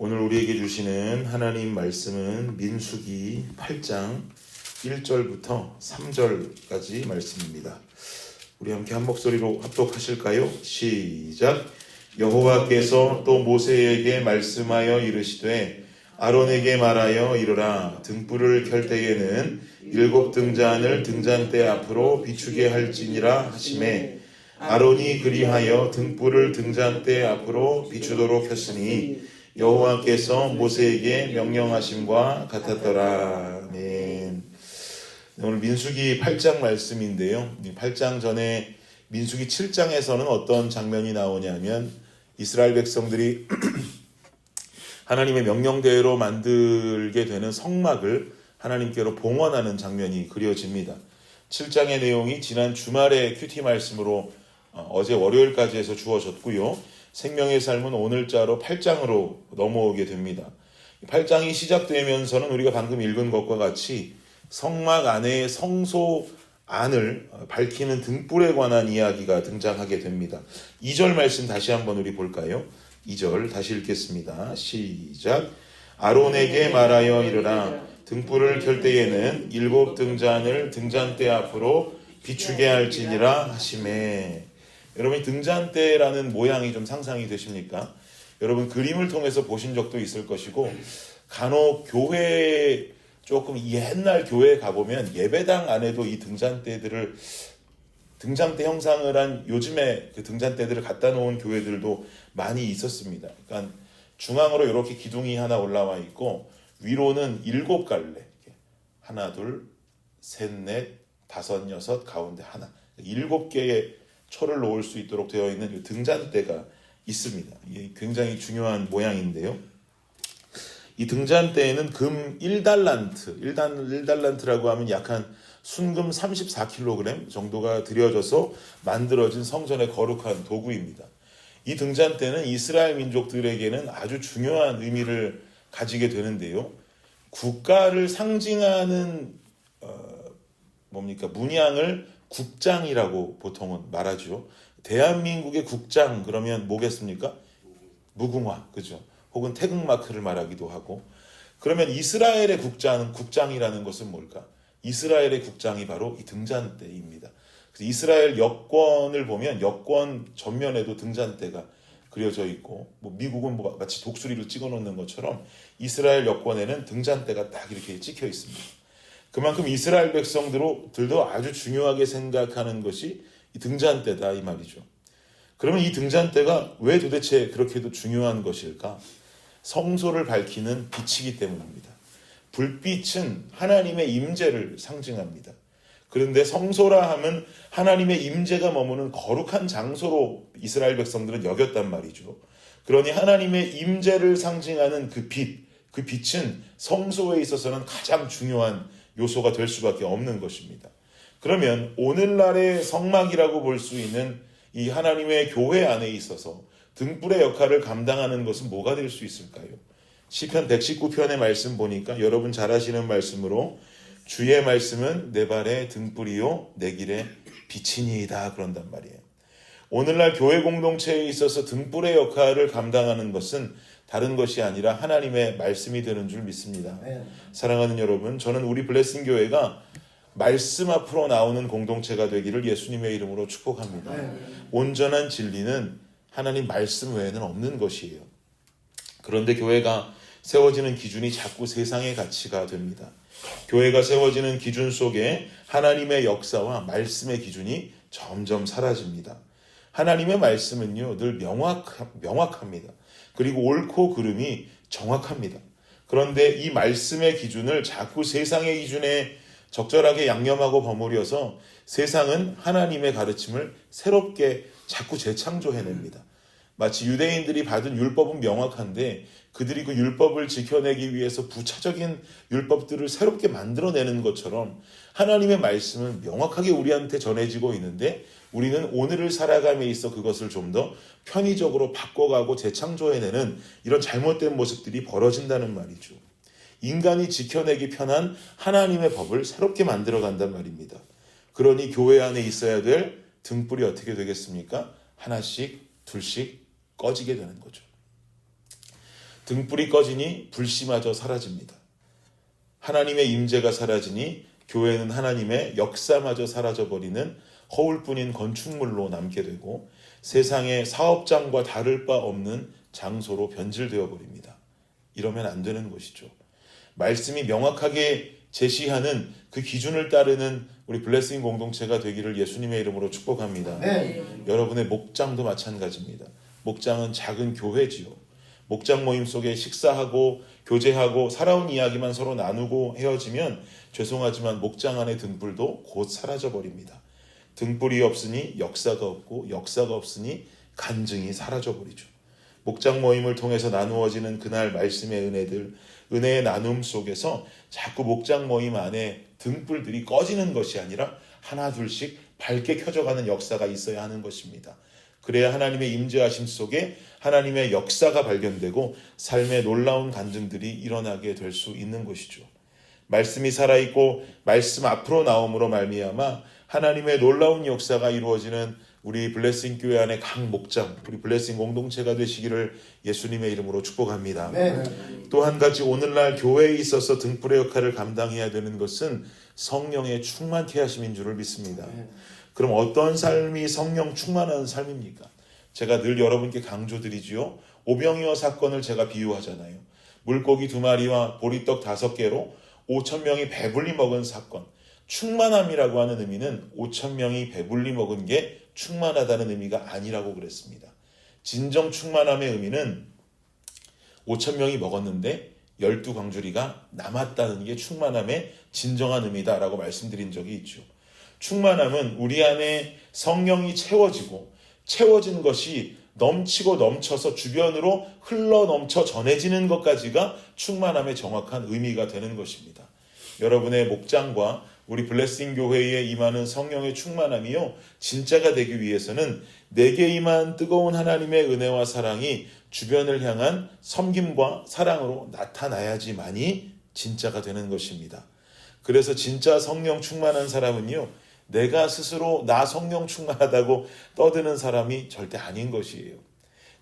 오늘 우리에게 주시는 하나님 말씀은 민수기 8장 1절부터 3절까지 말씀입니다. 우리 함께 한 목소리로 합독하실까요? 시작. 여호와께서 또 모세에게 말씀하여 이르시되 아론에게 말하여 이르라. 등불을 켤 때에는 7 등잔을 등잔대 앞으로 비추게 할지니라 하시매 아론이 그리하여 등불을 등잔대 앞으로 비추도록 했으니 여호와께서 모세에게 명령하심과 같았더라. 아멘. 오늘 민수기 8장 말씀인데요. 8장 전에 민수기 7장에서는 어떤 장면이 나오냐면 이스라엘 백성들이 하나님의 명령대로 만들게 되는 성막을 하나님께로 봉헌하는 장면이 그려집니다. 7장의 내용이 지난 주말에 큐티 말씀으로 어제 월요일까지 해서 주어졌고요. 생명의 삶은 오늘자로 8장으로 넘어오게 됩니다. 8장이 시작되면서는 우리가 방금 읽은 것과 같이 성막 안에 성소 안을 밝히는 등불에 관한 이야기가 등장하게 됩니다. 2절 말씀 다시 한번 우리 볼까요? 2절 다시 읽겠습니다. 시작. 아론에게 말하여 이르라. 등불을 켤 때에는 7 등잔을 등잔대 앞으로 비추게 할지니라 하시매. 여러분, 등잔대라는 모양이 좀 상상이 되십니까? 여러분, 그림을 통해서 보신 적도 있을 것이고 간혹 교회 조금 옛날 교회에 가보면 예배당 안에도 이 등잔대 형상을 한 요즘에 그 등잔대들을 갖다 놓은 교회들도 많이 있었습니다. 그러니까 중앙으로 이렇게 기둥이 하나 올라와 있고 위로는 7갈래, 하나, 둘, 셋, 넷, 다섯, 여섯, 가운데 하나, 7개의 초를 놓을 수 있도록 되어 있는 이 등잔대가 있습니다. 이게 굉장히 중요한 모양인데요. 이 등잔대에는 금 1달란트, 1달란트라고 하면 약 한 순금 34kg 정도가 들여져서 만들어진 성전의 거룩한 도구입니다. 이 등잔대는 이스라엘 민족들에게는 아주 중요한 의미를 가지게 되는데요. 국가를 상징하는 문양을 국장이라고 보통은 말하죠. 대한민국의 국장 그러면 뭐겠습니까? 무궁화, 그죠? 혹은 태극마크를 말하기도 하고. 그러면 이스라엘의 국장이라는 것은 뭘까? 이스라엘의 국장이 바로 이 등잔대입니다. 그래서 이스라엘 여권을 보면 여권 전면에도 등잔대가 그려져 있고, 미국은 마치 독수리를 찍어놓는 것처럼 이스라엘 여권에는 등잔대가 딱 이렇게 찍혀 있습니다. 그만큼 이스라엘 백성들도 아주 중요하게 생각하는 것이 이 등잔대다 이 말이죠. 그러면 이 등잔대가 왜 도대체 그렇게도 중요한 것일까? 성소를 밝히는 빛이기 때문입니다. 불빛은 하나님의 임재를 상징합니다. 그런데 성소라 하면 하나님의 임재가 머무는 거룩한 장소로 이스라엘 백성들은 여겼단 말이죠. 그러니 하나님의 임재를 상징하는 그 빛은 성소에 있어서는 가장 중요한 요소가 될 수밖에 없는 것입니다. 그러면 오늘날의 성막이라고 볼 수 있는 이 하나님의 교회 안에 있어서 등불의 역할을 감당하는 것은 뭐가 될 수 있을까요? 시편 119편의 말씀 보니까 여러분 잘 아시는 말씀으로 주의 말씀은 내 발의 등불이요 내 길의 빛이니이다 그런단 말이에요. 오늘날 교회 공동체에 있어서 등불의 역할을 감당하는 것은 다른 것이 아니라 하나님의 말씀이 되는 줄 믿습니다. 사랑하는 여러분, 저는 우리 블레싱 교회가 말씀 앞으로 나오는 공동체가 되기를 예수님의 이름으로 축복합니다. 온전한 진리는 하나님 말씀 외에는 없는 것이에요. 그런데 교회가 세워지는 기준이 자꾸 세상의 가치가 됩니다. 교회가 세워지는 기준 속에 하나님의 역사와 말씀의 기준이 점점 사라집니다. 하나님의 말씀은요 늘 명확합니다. 그리고 옳고 그름이 정확합니다. 그런데 이 말씀의 기준을 자꾸 세상의 기준에 적절하게 양념하고 버무려서 세상은 하나님의 가르침을 새롭게 자꾸 재창조해냅니다. 마치 유대인들이 받은 율법은 명확한데 그들이 그 율법을 지켜내기 위해서 부차적인 율법들을 새롭게 만들어내는 것처럼 하나님의 말씀은 명확하게 우리한테 전해지고 있는데 우리는 오늘을 살아감에 있어 그것을 좀 더 편의적으로 바꿔가고 재창조해내는 이런 잘못된 모습들이 벌어진다는 말이죠. 인간이 지켜내기 편한 하나님의 법을 새롭게 만들어간단 말입니다. 그러니 교회 안에 있어야 될 등불이 어떻게 되겠습니까? 하나씩 둘씩 꺼지게 되는 거죠. 등불이 꺼지니 불씨마저 사라집니다. 하나님의 임재가 사라지니 교회는 하나님의 역사마저 사라져버리는 허울뿐인 건축물로 남게 되고 세상의 사업장과 다를 바 없는 장소로 변질되어 버립니다. 이러면 안 되는 것이죠. 말씀이 명확하게 제시하는 그 기준을 따르는 우리 블레싱 공동체가 되기를 예수님의 이름으로 축복합니다. 네. 여러분의 목장도 마찬가지입니다. 목장은 작은 교회지요. 목장 모임 속에 식사하고 교제하고 살아온 이야기만 서로 나누고 헤어지면 죄송하지만 목장 안의 등불도 곧 사라져버립니다. 등불이 없으니 역사가 없고 역사가 없으니 간증이 사라져버리죠. 목장 모임을 통해서 나누어지는 그날 말씀의 은혜들, 은혜의 나눔 속에서 자꾸 목장 모임 안에 등불들이 꺼지는 것이 아니라 하나 둘씩 밝게 켜져가는 역사가 있어야 하는 것입니다. 그래야 하나님의 임재하심 속에 하나님의 역사가 발견되고 삶의 놀라운 간증들이 일어나게 될 수 있는 것이죠. 말씀이 살아있고 말씀 앞으로 나옴으로 말미암아 하나님의 놀라운 역사가 이루어지는 우리 블레싱 교회 안의 각 목장, 우리 블레싱 공동체가 되시기를 예수님의 이름으로 축복합니다. 네. 또 한 가지 오늘날 교회에 있어서 등불의 역할을 감당해야 되는 것은 성령의 충만케 하심인 줄을 믿습니다. 그럼 어떤 삶이 성령 충만한 삶입니까? 제가 늘 여러분께 강조드리지요. 오병이어 사건을 제가 비유하잖아요. 물고기 2마리와 보리떡 5개로 5,000명이 배불리 먹은 사건. 충만함이라고 하는 의미는 5,000명이 배불리 먹은 게 충만하다는 의미가 아니라고 그랬습니다. 진정 충만함의 의미는 5,000명이 먹었는데 12광주리가 남았다는 게 충만함의 진정한 의미다라고 말씀드린 적이 있죠. 충만함은 우리 안에 성령이 채워지고 채워진 것이 넘치고 넘쳐서 주변으로 흘러 넘쳐 전해지는 것까지가 충만함의 정확한 의미가 되는 것입니다. 여러분의 목장과 우리 블레싱 교회에 임하는 성령의 충만함이요, 진짜가 되기 위해서는 내게 임한 뜨거운 하나님의 은혜와 사랑이 주변을 향한 섬김과 사랑으로 나타나야지만이 진짜가 되는 것입니다. 그래서 진짜 성령 충만한 사람은요, 내가 스스로 나 성령 충만하다고 떠드는 사람이 절대 아닌 것이에요.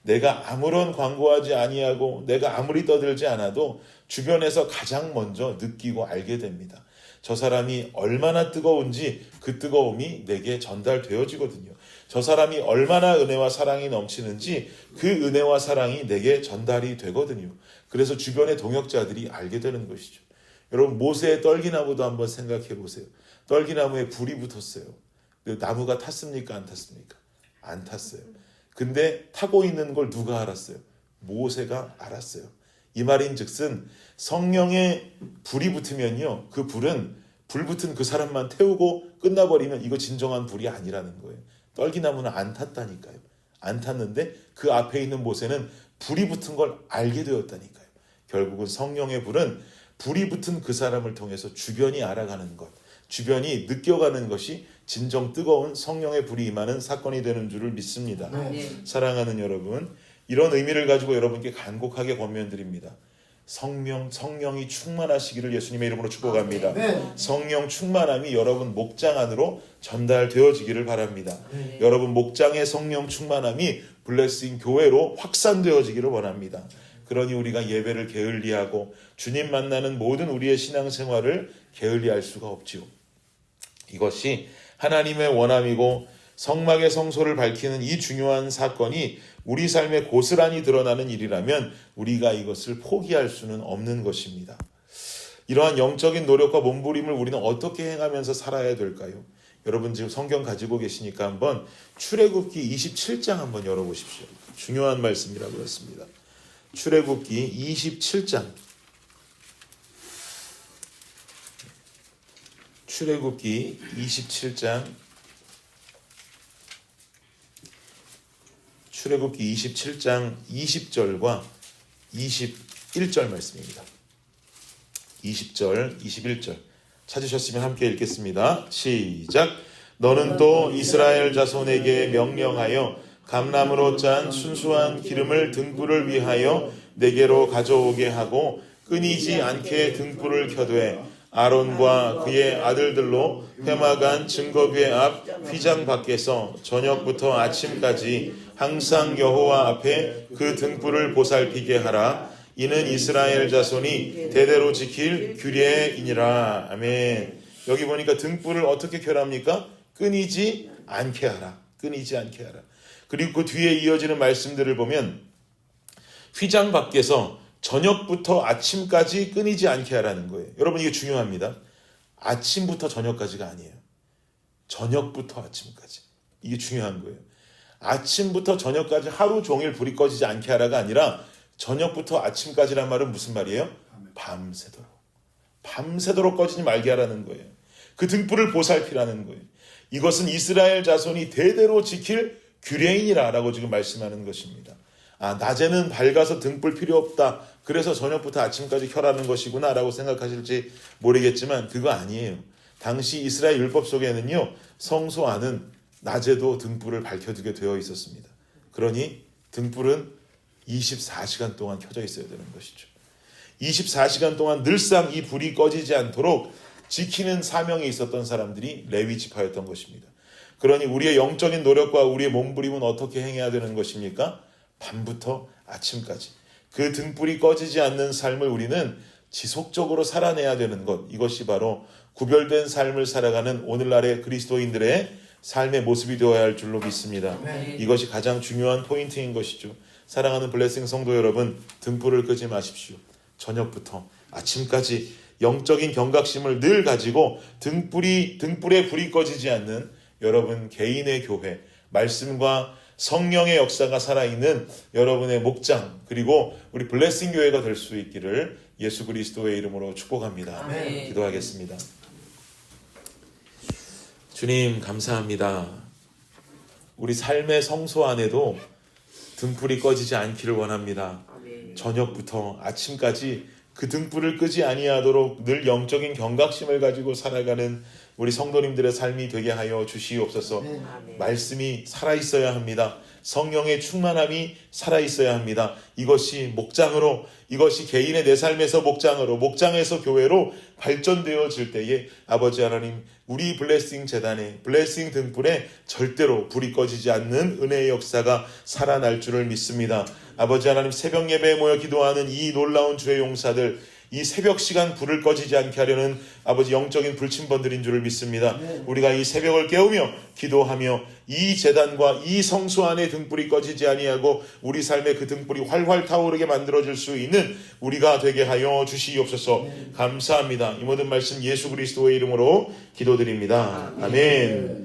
내가 아무런 광고하지 아니하고 내가 아무리 떠들지 않아도 주변에서 가장 먼저 느끼고 알게 됩니다. 저 사람이 얼마나 뜨거운지 그 뜨거움이 내게 전달되어지거든요. 저 사람이 얼마나 은혜와 사랑이 넘치는지 그 은혜와 사랑이 내게 전달이 되거든요. 그래서 주변의 동역자들이 알게 되는 것이죠. 여러분, 모세의 떨기나무도 한번 생각해 보세요. 떨기나무에 불이 붙었어요. 나무가 탔습니까? 안 탔습니까? 안 탔어요. 근데 타고 있는 걸 누가 알았어요? 모세가 알았어요. 이 말인즉슨 성령에 불이 붙으면요, 그 불은 불 붙은 그 사람만 태우고 끝나버리면 이거 진정한 불이 아니라는 거예요. 떨기나무는 안 탔다니까요. 안 탔는데 그 앞에 있는 모세는 불이 붙은 걸 알게 되었다니까요. 결국은 성령의 불은 불이 붙은 그 사람을 통해서 주변이 알아가는 것, 주변이 느껴가는 것이 진정 뜨거운 성령의 불이 임하는 사건이 되는 줄을 믿습니다. 사랑하는 여러분, 이런 의미를 가지고 여러분께 간곡하게 권면드립니다. 성령이 충만하시기를 예수님의 이름으로 축복합니다. 성령 충만함이 여러분 목장 안으로 전달되어지기를 바랍니다. 여러분 목장의 성령 충만함이 블레싱 교회로 확산되어지기를 원합니다. 그러니 우리가 예배를 게을리하고 주님 만나는 모든 우리의 신앙생활을 게을리할 수가 없지요. 이것이 하나님의 원함이고 성막의 성소를 밝히는 이 중요한 사건이 우리 삶에 고스란히 드러나는 일이라면 우리가 이것을 포기할 수는 없는 것입니다. 이러한 영적인 노력과 몸부림을 우리는 어떻게 행하면서 살아야 될까요? 여러분 지금 성경 가지고 계시니까 한번 출애굽기 27장 한번 열어보십시오. 중요한 말씀이라고 했습니다. 출애굽기 27장. 출애굽기 27장. 출애굽기 27장 20절과 21절 말씀입니다. 20절, 21절 찾으셨으면 함께 읽겠습니다. 시작. 너는 또 이스라엘 자손에게 명령하여 감람으로 짠 순수한 기름을 등불을 위하여 내게로 가져오게 하고 끊이지 않게 등불을 켜되 아론과 그의 아들들로 회막안 증거궤 앞 휘장 밖에서 저녁부터 아침까지 항상 여호와 앞에 그 등불을 보살피게 하라. 이는 이스라엘 자손이 대대로 지킬 규례이니라. 아멘. 여기 보니까 등불을 어떻게 켜랍니까? 끊이지 않게 하라. 끊이지 않게 하라. 그리고 그 뒤에 이어지는 말씀들을 보면 휘장 밖에서 저녁부터 아침까지 끊이지 않게 하라는 거예요. 여러분 이게 중요합니다. 아침부터 저녁까지가 아니에요. 저녁부터 아침까지. 이게 중요한 거예요. 아침부터 저녁까지 하루 종일 불이 꺼지지 않게 하라가 아니라 저녁부터 아침까지란 말은 무슨 말이에요? 밤새도록. 밤새도록 꺼지지 말게 하라는 거예요. 그 등불을 보살피라는 거예요. 이것은 이스라엘 자손이 대대로 지킬 규례이니라 라고 지금 말씀하는 것입니다. 낮에는 밝아서 등불 필요 없다. 그래서 저녁부터 아침까지 켜라는 것이구나 라고 생각하실지 모르겠지만 그거 아니에요. 당시 이스라엘 율법 속에는요, 성소 안은 낮에도 등불을 밝혀두게 되어 있었습니다. 그러니 등불은 24시간 동안 켜져 있어야 되는 것이죠. 24시간 동안 늘상 이 불이 꺼지지 않도록 지키는 사명이 있었던 사람들이 레위 지파였던 것입니다. 그러니 우리의 영적인 노력과 우리의 몸부림은 어떻게 행해야 되는 것입니까? 밤부터 아침까지 그 등불이 꺼지지 않는 삶을 우리는 지속적으로 살아내야 되는 것, 이것이 바로 구별된 삶을 살아가는 오늘날의 그리스도인들의 삶의 모습이 되어야 할 줄로 믿습니다. 이것이 가장 중요한 포인트인 것이죠. 사랑하는 블레싱 성도 여러분, 등불을 끄지 마십시오. 저녁부터 아침까지 영적인 경각심을 늘 가지고 등불에 불이 꺼지지 않는 여러분 개인의 교회, 말씀과 성령의 역사가 살아있는 여러분의 목장, 그리고 우리 블레싱 교회가 될 수 있기를 예수 그리스도의 이름으로 축복합니다. 아멘. 기도하겠습니다. 주님 감사합니다. 우리 삶의 성소 안에도 등불이 꺼지지 않기를 원합니다. 저녁부터 아침까지 그 등불을 끄지 아니하도록 늘 영적인 경각심을 가지고 살아가는 우리 성도님들의 삶이 되게 하여 주시옵소서. 말씀이 살아있어야 합니다. 성령의 충만함이 살아있어야 합니다. 이것이 목장으로, 이것이 개인의 내 삶에서 목장으로, 목장에서 교회로 발전되어질 때에 아버지 하나님, 우리 블레싱 재단의 블레싱 등불에 절대로 불이 꺼지지 않는 은혜의 역사가 살아날 줄을 믿습니다. 아버지 하나님, 새벽 예배에 모여 기도하는 이 놀라운 주의 용사들, 이 새벽 시간 불을 꺼지지 않게 하려는 아버지 영적인 불침번들인 줄을 믿습니다. 우리가 이 새벽을 깨우며 기도하며 이 제단과 이 성소 안에 등불이 꺼지지 아니하고 우리 삶의 그 등불이 활활 타오르게 만들어질 수 있는 우리가 되게 하여 주시옵소서. 감사합니다. 이 모든 말씀 예수 그리스도의 이름으로 기도드립니다. 아멘.